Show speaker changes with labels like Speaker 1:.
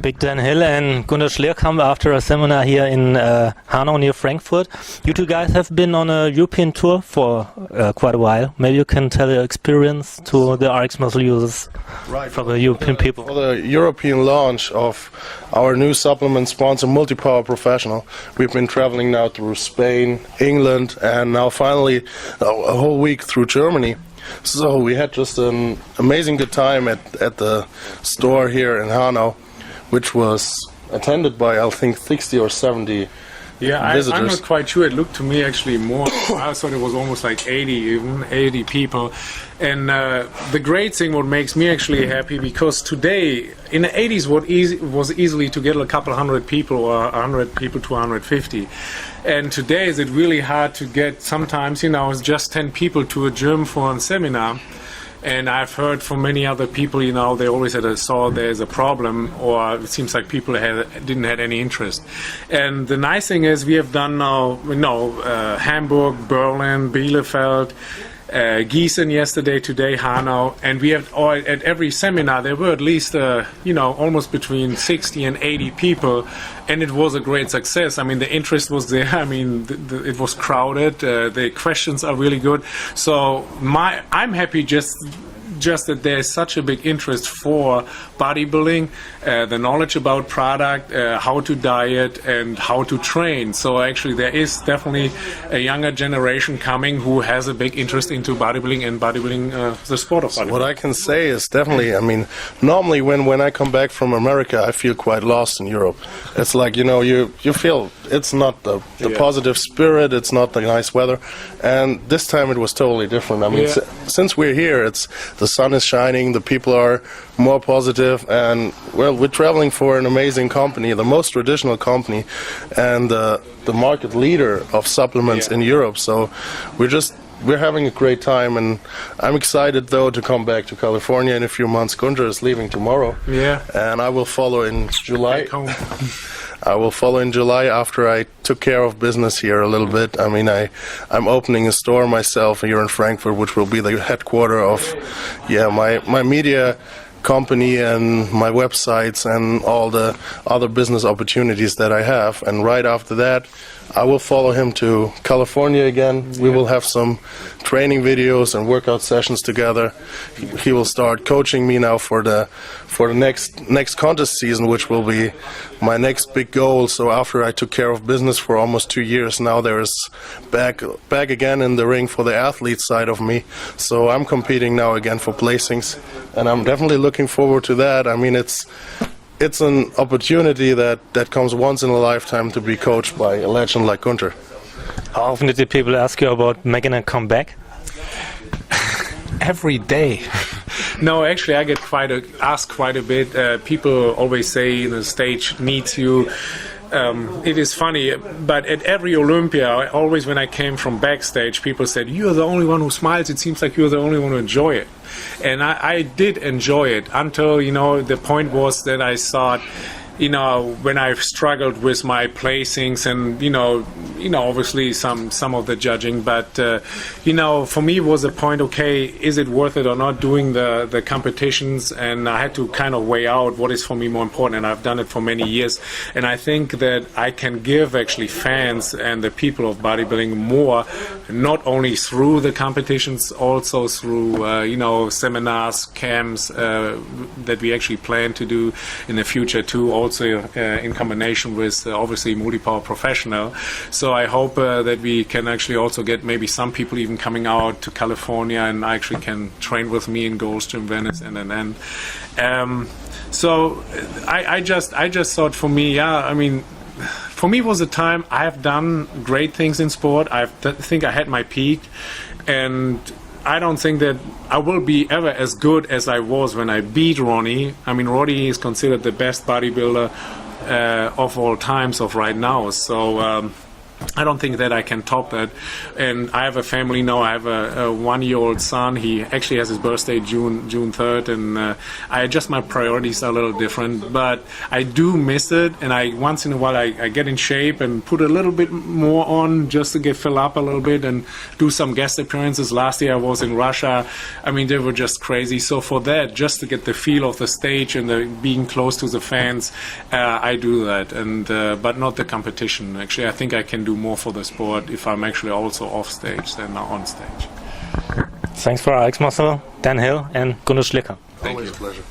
Speaker 1: Big Dan Hill and Gunnar Schlierkamp after a seminar here in Hanau near Frankfurt. You two guys have been on a European tour for quite a while. Maybe you can tell your experience to the RX Muscle users,
Speaker 2: right,
Speaker 1: for the European people.
Speaker 2: For the European launch of our new supplement sponsor, Multipower Professional, we've been traveling now through Spain, England, and now finally a whole week through Germany. So we had just an amazing good time at the store here in Hanau, which was attended by, I think, 60 or 70 visitors.
Speaker 3: I'm not quite sure. It looked to me actually more. I thought it was almost like 80 people. And the great thing, what makes me actually happy, because today, in the 80s, was easily to get a couple hundred people or 100 people to 150. And today is it really hard to get, sometimes, it's just 10 people to a gym for a seminar. And I've heard from many other people, they always saw there's a problem, or it seems like people didn't have any interest. And the nice thing is we have done now, Hamburg, Berlin, Bielefeld, Gießen yesterday, today Hanau, and we have at every seminar there were at least almost between 60 and 80 people, and it was a great success. I mean, the interest was there. I mean, it was crowded. The questions are really good. So I'm happy just that there's such a big interest for bodybuilding, the knowledge about product, how to diet, and how to train. So actually there is definitely a younger generation coming who has a big interest into bodybuilding and the sport of bodybuilding.
Speaker 2: So what I can say is definitely, normally when I come back from America, I feel quite lost in Europe. It's like, you feel it's not the positive spirit, it's not the nice weather. And this time it was totally different. Since we're here, the sun is shining, the people are more positive, and we're traveling for an amazing company, the most traditional company, and the market leader of supplements in Europe. So we're having a great time, and I'm excited though to come back to California in a few months. Gunnar is leaving tomorrow, and I will follow in July. I will follow in July after I took care of business here a little bit. I'm opening a store myself here in Frankfurt, which will be the headquarter of my media company and my websites and all the other business opportunities that I have. And right after that, I will follow him to California again. We will have some training videos and workout sessions together. He will start coaching me now for the next contest season, which will be my next big goal. So after I took care of business for almost 2 years, now there is back again in the ring for the athlete side of me. So I'm competing now again for placings, and I'm definitely looking forward to that. It's an opportunity that comes once in a lifetime to be coached by a legend like Gunnar.
Speaker 1: How often did the people ask you about making a comeback?
Speaker 3: Every day. No, actually, I get asked quite a bit. People always say the stage needs you. It is funny, but at every Olympia, always when I came from backstage, people said, "You're the only one who smiles. It seems like you're the only one who enjoy it." And I did enjoy it until, the point was that I thought, when I've struggled with my placings and, obviously some of the judging, but, for me it was a point, okay, is it worth it or not doing the competitions? And I had to kind of weigh out what is for me more important, and I've done it for many years. And I think that I can give actually fans and the people of bodybuilding more, not only through the competitions, also through, seminars, camps that we actually plan to do in the future too, also in combination with obviously Multipower Professional. So I hope that we can actually also get maybe some people even coming out to California and actually can train with me in Gold's Gym Venice and then. So I just thought for me, for me it was a time. I have done great things in sport. I think I had my peak, and I don't think that I will be ever as good as I was when I beat Ronnie. Ronnie is considered the best bodybuilder of all times of right now. So I don't think that I can top that. And I have a family now. I have a 1-year-old son. He actually has his birthday June 3rd, and I adjust my priorities a little different. But I do miss it, and I once in a while I get in shape and put a little bit more on just to fill up a little bit and do some guest appearances. Last year I was in Russia. I mean, they were just crazy. So for that, just to get the feel of the stage and being close to the fans, I do that. And but not the competition. Actually, I think I can do more for the sport if I'm actually also off stage than on stage.
Speaker 1: Thanks for Alex Mossel, Dan Hill, and Gunnar Schlicker.
Speaker 3: Thank
Speaker 2: Always
Speaker 3: you.
Speaker 2: a pleasure.